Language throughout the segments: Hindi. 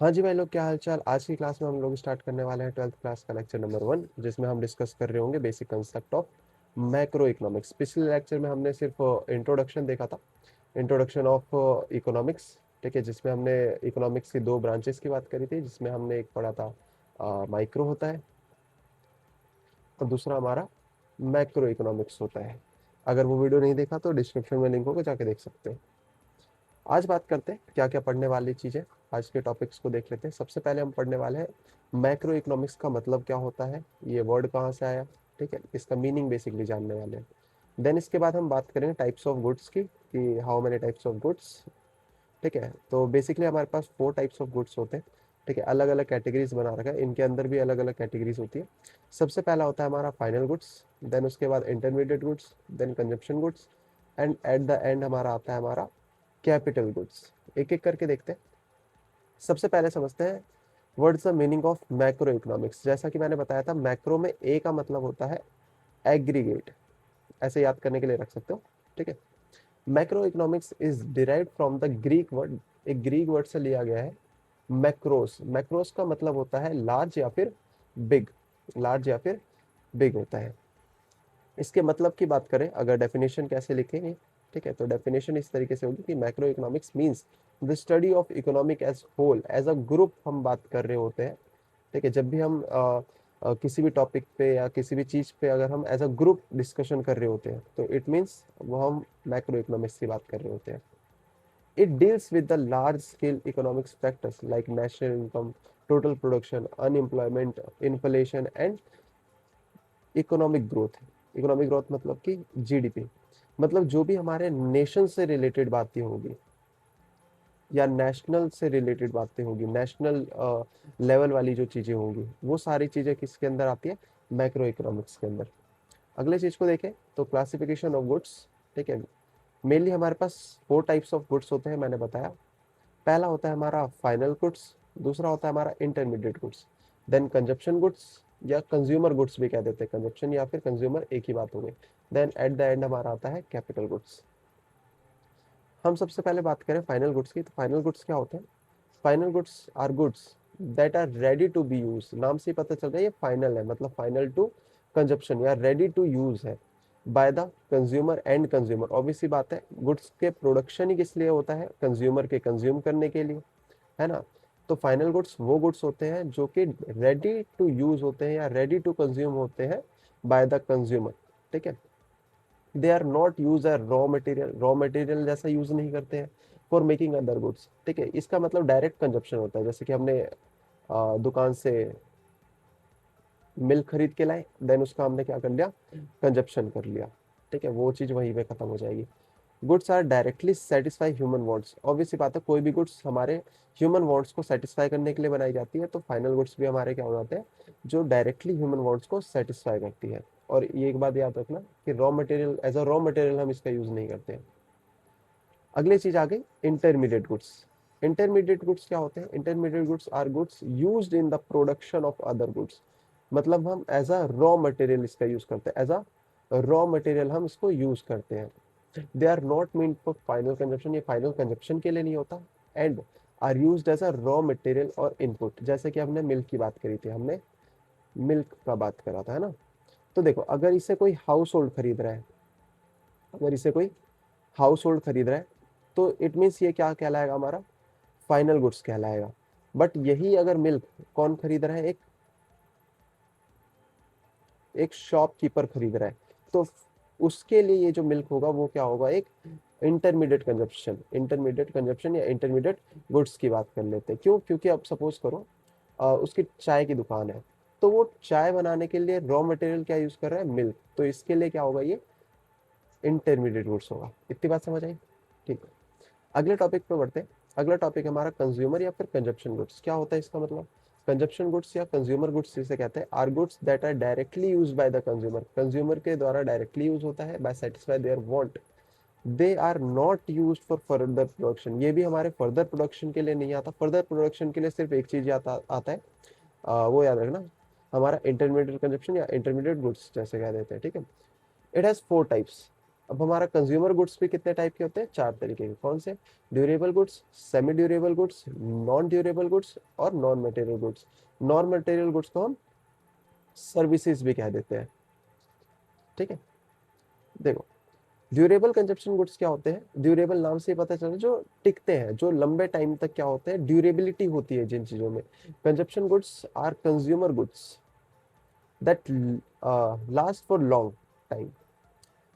हाँ जी भाई लोग, क्या हाल चाल। आज की क्लास में हम लोग स्टार्ट करने वाले हैं 12th क्लास का लेक्चर नंबर 1, जिसमें हम डिस्कस कर रहे होंगे basic concept of macro economics. पिछले लेक्चर में हमने सिर्फ इंट्रोडक्शन देखा था, इंट्रोडक्शन ऑफ इकोनॉमिक्स, ठीक है, जिसमें हमने इकोनॉमिक्स की दो ब्रांचेस की बात करी थी, जिसमें हमने एक पढ़ा था माइक्रो होता है और दूसरा हमारा मैक्रो इकोनॉमिक्स होता है। अगर वो वीडियो नहीं देखा तो डिस्क्रिप्शन में लिंक होगा, जाके देख सकते हैं। आज बात करते हैं क्या क्या पढ़ने वाली चीज़ें। आज के टॉपिक्स को देख लेते हैं। सबसे पहले हम पढ़ने वाले हैं मैक्रो इकोनॉमिक्स का मतलब क्या होता है, ये वर्ड कहाँ से आया, ठीक है, इसका मीनिंग बेसिकली जानने वाले हैं। देन इसके बाद हम बात करेंगे टाइप्स ऑफ गुड्स की, कि how many types of goods, ठीक है। तो बेसिकली हमारे पास 4 टाइप्स ऑफ गुड्स होते हैं, ठीक है, अलग अलग कैटेगरीज बना रखा है, इनके अंदर भी अलग अलग कैटेगरीज होती है। सबसे पहला होता है हमारा फाइनल गुड्स, देन उसके बाद intermediate goods, then consumption goods, and at the end हमारा आता है हमारा कैपिटल गुड्स। एक एक करके देखते हैं। सबसे पहले समझते हैं what is the meaning of macro economics. जैसा कि मैंने बताया था, मैक्रो में ए का मतलब होता है एग्रीगेट, ऐसे याद करने के लिए रख सकते हो, ठीक है। Macro economics is derived from the Greek word, एक ग्रीक वर्ड से लिया गया है मैक्रोस। मैक्रोस का मतलब होता है लार्ज या फिर बिग, लार्ज या फिर बिग होता है। इसके मतलब की बात करें, अगर डेफिनेशन कैसे लिखेंगे, ठीक है, तो डेफिनेशन इस तरीके से होगी कि macro economics means the study of economic as whole, as a group हम बात कर रहे होते हैं, ठीक है। जब भी हम किसी भी टॉपिक पे या किसी भी चीज पे अगर हम एज अ ग्रुप डिस्कशन कर रहे होते हैं, तो इट मीन्स वो हम मैक्रो इकोनॉमिक्स की बात कर रहे होते हैं। It deals with the large scale economics factors like national income, total production, unemployment, inflation and economic growth. Economic growth मतलब कि जीडीपी, मतलब जो भी हमारे नेशन से रिलेटेड बातें होगी या नेशनल से रिलेटेड बातें होगी, नेशनल लेवल वाली जो चीजें होंगी, वो सारी चीजें किसके अंदर आती है, मैक्रो इकोनॉमिक्स के अंदर। अगले चीज को देखें तो क्लासिफिकेशन ऑफ गुड्स, ठीक है। मेनली हमारे पास 4 टाइप्स ऑफ गुड्स होते हैं, मैंने बताया। पहला होता है हमारा फाइनल गुड्स, दूसरा होता है हमारा intermediate goods, then consumption goods या कंज्यूमर गुड्स भी कह देते हैं, कंजप्शन या फिर कंज्यूमर एक ही बात हो गई। देन एट द एंड हमारा आता है कैपिटल गुड्स। हम सबसे पहले बात करें फाइनल गुड्स की, तो फाइनल गुड्स क्या होते हैं। Final goods are goods that are ready to be use. नाम से ही पता चल रहा है ये फाइनल है, मतलब फाइनल टू कंजप्शन या रेडी टू यूज है bye the consumer and consumer. Obviously बात है, गुड्स के प्रोडक्शन ही किस लिए होता है, कंज्यूमर के कंज्यूम करने के लिए, है ना। तो फाइनल गुड्स वो गुड्स होते हैं जो कि रेडी टू यूज होते हैं या रेडी टू कंज्यूम होते हैं बाय द कंज्यूमर, ठीक है। They are not use as raw material, raw material जैसा यूज नहीं करते हैं फॉर मेकिंग अदर गुड्स, ठीक है। इसका मतलब डायरेक्ट कंजप्शन होता है, जैसे कि हमने दुकान से मिल्क खरीद के लाए, देन उसका हमने क्या कर लिया, कंजप्शन कर लिया, ठीक है, वो चीज वहीं पे खत्म हो जाएगी। Goods are directly satisfy human wants. Obviously बात है, कोई भी गुड्स हमारे ह्यूमन वांट्स को सेटिस्फाई करने के लिए बनाई जाती है, तो फाइनल गुड्स भी हमारे क्या हो जाते हैं, जो डायरेक्टली ह्यूमन वांट्स को सेटिस्फाई करती है। और ये एक बात याद रखना कि raw material, as a raw material हम इसका यूज नहीं करते हैं। अगली चीज आ गई इंटरमीडिएट गुड्स। इंटरमीडिएट गुड्स क्या होते हैं, intermediate goods are goods used in the production of other goods. मतलब हम एज अ रॉ मटेरियल इसका यूज करते हैं, एज अ रॉ मटेरियल हम इसको यूज करते हैं। They are not mean for final consumption, ये फाइनल कंजप्शन के लिए नहीं होता। And are used as a raw material और इनपुट, जैसे कि हमने मिल्क की बात करी थी, हमने मिल्क का बात करा था, है ना। तो देखो, अगर इसे कोई हाउस होल्ड खरीद रहा है, अगर इसे कोई हाउस होल्ड खरीद रहा है, तो इट मीन्स ये क्या कहलाएगा, हमारा फाइनल गुड्स कहलाएगा। बट यही अगर मिल्क कौन खरीद रहा है, एक एक शॉपकीपर खरीद रहा है, तो उसके लिए ये जो मिल्क होगा वो क्या होगा, एक इंटरमीडिएट कंजप्शन, इंटरमीडिएट कंजप्शन या इंटरमीडिएट गुड्स की बात कर लेते हैं। क्यों, क्योंकि अब सपोज करो उसकी चाय की दुकान है, तो वो चाय बनाने के लिए रॉ मटेरियल क्या यूज कर रहा है, मिल्क, तो इसके लिए क्या होगा, ये इंटरमीडिएट गुड्स होगा। इतनी बात समझ आई, ठीक है। अगले टॉपिक पे बढ़ते हैं। अगला टॉपिक हमारा कंज्यूमर या फिर कंजप्शन गुड्स। क्या होता है इसका मतलब, कंजप्शन गुड्स या कंज्यूमर गुड्स जिसे कहते हैं, are goods that are directly use by the consumer. Consumer के द्वारा डायरेक्टली यूज होता है by satisfy their want. They are not use for further production, ये भी हमारे फर्दर प्रोडक्शन के लिए नहीं आता। फर्दर प्रोडक्शन के लिए सिर्फ एक चीज आता है, वो याद रखना, हमारा इंटरमीडिएट कंजप्शन या इंटरमीडिएट गुड्स जैसे कह देते हैं, ठीक है। It has 4 types. अब हमारा कंज्यूमर गुड्स भी कितने टाइप के होते हैं, 4 तरीके के। कौन से? Durable goods, semi durable goods, non durable goods और non material goods. Non material goods को हम सर्विसेज भी कह देते हैं, ठीक है। देखो, ड्यूरेबल कंजप्शन गुड्स क्या होते हैं? ड्यूरेबल नाम से ही पता चला, जो टिकते हैं, जो लंबे टाइम तक क्या होते हैं, ड्यूरेबिलिटी होती है जिन चीजों में। Consumption goods are consumer goods that last for long time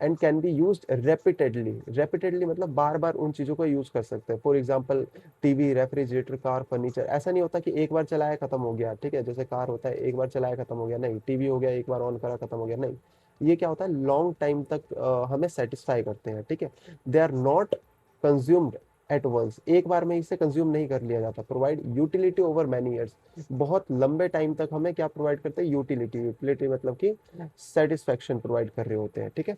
and can be used repeatedly. Repeatedly मतलब बार बार उन चीजों को यूज कर सकते हैं। For example TV, refrigerator, car, furniture. ऐसा नहीं होता कि एक बार चलाया खत्म हो गया, ठीक है, जैसे कार होता है एक बार चलाया खत्म हो गया, नहीं। टीवी हो गया एक बार ऑन करा खत्म हो गया, नहीं। ये क्या होता है, लॉन्ग टाइम तक हमें सेटिस्फाई करते हैं, ठीक है। They are not consumed at once, एक बार में इसे कंज्यूम नहीं कर लिया जाता। Provide utility over many years, बहुत लंबे टाइम तक हमें क्या प्रोवाइड करते हैं, यूटिलिटी। यूटिलिटी मतलब कि सेटिस्फेक्शन प्रोवाइड कर रहे होते हैं, ठीक है।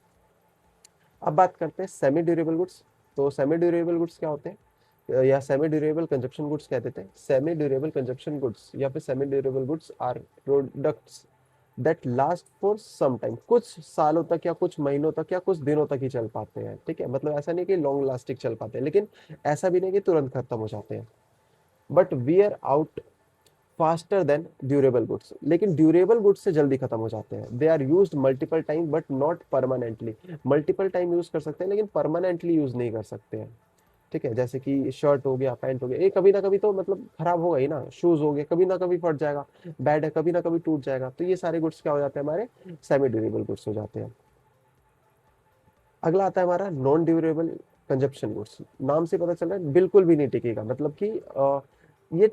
अब बात करते हैं सेमी ड्यूरेबल गुड्स। तो सेमी ड्यूरेबल गुड्स क्या होते हैं, या सेमी ड्यूरेबल कंजप्शन गुड्स कह देते हैं। सेमी ड्यूरेबल कंजप्शन गुड्स या फिर semi durable goods are products that last for some time, कुछ सालों तक या कुछ महीनों तक या कुछ दिनों तक ही चल पाते हैं, ठीक है। मतलब ऐसा नहीं कि लॉन्ग लास्टिंग चल पाते हैं, लेकिन ऐसा भी नहीं कि तुरंत खत्म हो जाते हैं। But wear out faster than durable goods, लेकिन ड्यूरेबल गुड्स से जल्दी खत्म हो जाते हैं। They are used multiple time but not permanently, multiple time use कर सकते हैं लेकिन परमानेंटली यूज नहीं कर सकते हैं, ठीक है। जैसे कि शर्ट हो गया, पैंट हो गया, ये कभी ना कभी तो मतलब खराब होगा ही ना। शूज हो गए, कभी ना कभी फट जाएगा। बेड है, कभी ना कभी टूट जाएगा। तो ये सारे गुड्स क्या हो जाते हैं, हमारे सेमी ड्यूरेबल गुड्स हो जाते हैं। अगला आता है हमारा नॉन ड्यूरेबल कंजप्शन गुड्स। नाम से पता चल रहा है बिल्कुल भी नहीं टिकेगा, मतलब कि ये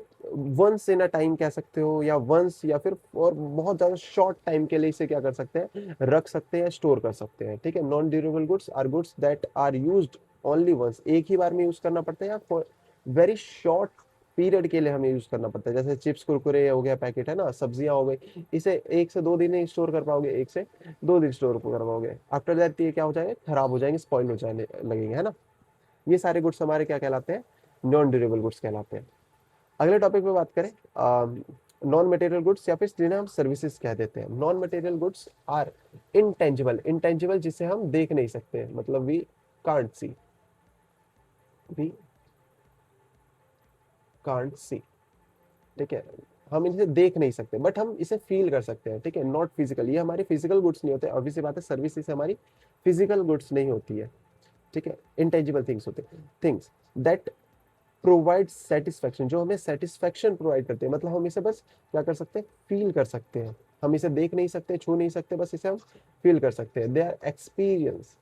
वंस इन अ टाइम कह सकते हो, या वंस, या फिर और बहुत ज्यादा शॉर्ट टाइम के लिए इसे क्या कर सकते हैं, रख सकते हैं, स्टोर कर सकते हैं, ठीक है। Non durable goods are goods that are used only once, एक ही बार में यूज करना पड़ता है, या फॉर वेरी शॉर्ट पीरियड के लिए हमें यूज करना पड़ता है। जैसे चिप्स कुरकुरे हो गया पैकेट, है ना, सब्जियां हो गई, इसे 1 से 2 दिन ही स्टोर कर पाओगे, 1 से 2 दिन स्टोर कर पाओगे। आफ्टर दैट ये क्या हो जाएगा, खराब हो जाएंगे, स्पॉइल हो जाने लगेंगे, है ना। ये सारे गुड्स हमारे क्या कहलाते हैं, नॉन ड्यूरेबल गुड्स कहलाते हैं। अगले टॉपिक पे बात करें, नॉन मटेरियल गुड्स या फिर जिन्हें हम सर्विसेज कह देते हैं। Non material goods are intangible, intangible जिसे हम देख नहीं सकते, मतलब we can't see, we can't see, ठीक है। हम इसे देख नहीं सकते बट हम इसे फील कर सकते हैं, ठीक है। नॉट फिजिकल, ये हमारी फिजिकल गुड्स नहीं होते, ऑब्वियस बात है, सर्विसेज हमारी फिजिकल गुड्स नहीं होती है, ठीक है। इंटेंजिबल थिंग्स होते हैं, थिंग्स दैट प्रोवाइड सेटिस्फेक्शन, जो हमें सेटिस्फेक्शन प्रोवाइड करते हैं। मतलब हम इसे बस क्या कर सकते हैं, फील कर सकते हैं। हम इसे देख नहीं सकते, छू नहीं सकते, बस इसे हम फील कर सकते हैं। दे आर एक्सपीरियंस,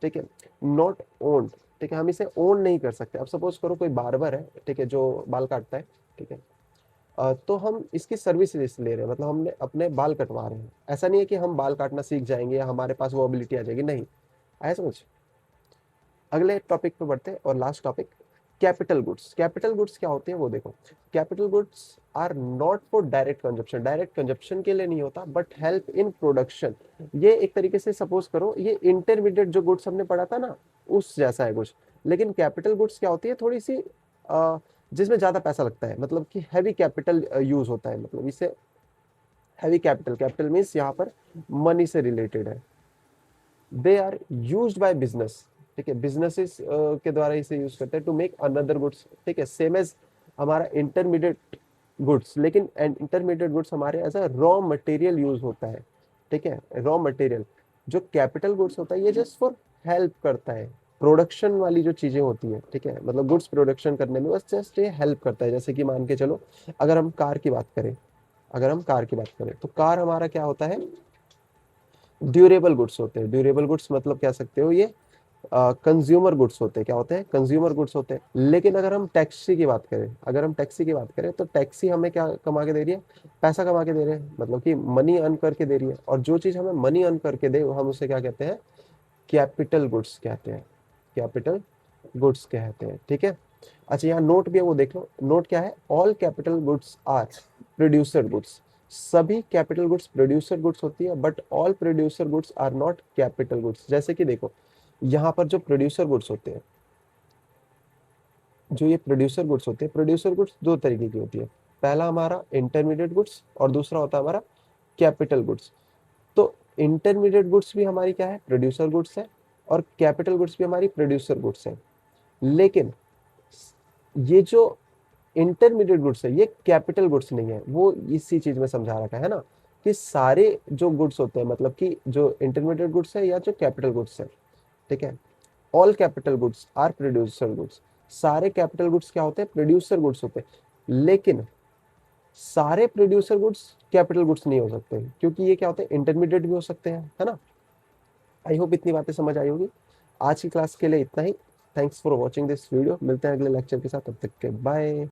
ठीक है, नॉट ओन्ड, ठीक है। हम इसे ओन नहीं कर सकते। अब सपोज करो कोई बार्बर है, ठीक है, जो बाल काटता है, ठीक है। तो हम इसकी सर्विस ले रहे हैं, मतलब हमने अपने बाल कटवा रहे हैं। ऐसा नहीं है कि हम बाल काटना सीख जाएंगे या हमारे पास वो एबिलिटी आ जाएगी, नहीं, ऐसा कुछ। अगले टॉपिक पे बढ़ते हैं, और last topic, capital goods. Capital goods क्या होते हैं वो देखो। Capital goods are not for direct consumption, direct consumption के लिए नहीं होता, बट हेल्प इन प्रोडक्शन। ये एक तरीके से सपोज करो, ये इंटरमीडिएट जो गुड्स हमने पढ़ा था ना, उस जैसा है कुछ। लेकिन कैपिटल गुड्स क्या होती है, थोड़ी सी जिसमें ज्यादा पैसा लगता है, मतलब कि हैवी कैपिटल यूज होता है। मतलब इसे हैवी कैपिटल, कैपिटल मीन्स यहाँ पर मनी से रिलेटेड है। They are used by business, ठीक है, बिजनेसेस के द्वारा इसे यूज करते हैं टू मेक अनदर गुड्स, ठीक है। सेम एज हमारा इंटरमीडिएट गुड्स, लेकिन इंटरमीडिएट गुड्स हमारे as a raw material use होता है, ठीक है, रॉ मटेरियल। जो कैपिटल गुड्स होता है ये जस्ट फॉर हेल्प करता है, प्रोडक्शन वाली जो चीजें होती है, ठीक है, मतलब गुड्स प्रोडक्शन करने में बस जस्ट ये हेल्प करता है। जैसे कि मान के चलो, अगर हम कार की बात करें, अगर हम कार की बात करें तो कार हमारा क्या होता है, ड्यूरेबल गुड्स होते हैं। ड्यूरेबल गुड्स मतलब कह सकते हो ये कंज्यूमर गुड्स होते हैं। क्या होते हैं, कंज्यूमर गुड्स होते हैं। लेकिन अगर हम टैक्सी की बात करें, अगर हम टैक्सी की बात करें, तो टैक्सी हमें क्या कमा के दे रही है, पैसा कमा के दे रहे हैं, मतलब कि मनी अर्न करके दे रही है। और जो चीज हमें मनी अर्न करके दे, हम उसे क्या कहते हैं, कैपिटल गुड्स कहते हैं, कैपिटल गुड्स कहते हैं, ठीक है। अच्छा, यहाँ नोट भी है, वो देख लो। नोट क्या है, all capital goods are producer goods. सभी कैपिटल गुड्स प्रोड्यूसर गुड्स होती है, but all producer goods are not capital goods. जैसे कि देखो, यहाँ पर जो प्रोड्यूसर गुड्स होते हैं, जो ये प्रोड्यूसर गुड्स होते हैं, प्रोड्यूसर गुड्स 2 तरीके की होती है। पहला हमारा इंटरमीडिएट गुड्स, और दूसरा होता है हमारा कैपिटल गुड्स। तो इंटरमीडिएट गुड्स भी हमारी क्या है, प्रोड्यूसर गुड्स है, और कैपिटल गुड्स भी हमारी प्रोड्यूसर गुड्स है। लेकिन ये जो इंटरमीडिएट गुड्स है ये कैपिटल गुड्स नहीं है, वो इसी चीज में समझा रखा है ना, कि सारे जो गुड्स होते हैं, मतलब कि जो इंटरमीडिएट गुड्स है या जो कैपिटल गुड्स है, ठीक है, all capital goods are producer goods. सारे कैपिटल गुड्स क्या होते हैं? प्रोड्यूसर गुड्स होते हैं। लेकिन सारे प्रोड्यूसर गुड्स कैपिटल गुड्स नहीं हो सकते, क्योंकि ये क्या होते हैं? इंटरमीडिएट भी हो सकते हैं, है ना। आई होप इतनी बातें समझ आई होगी। आज की क्लास के लिए इतना ही। Thanks for watching this video. मिलते हैं अगले लेक्चर के साथ, तब तक के बाय।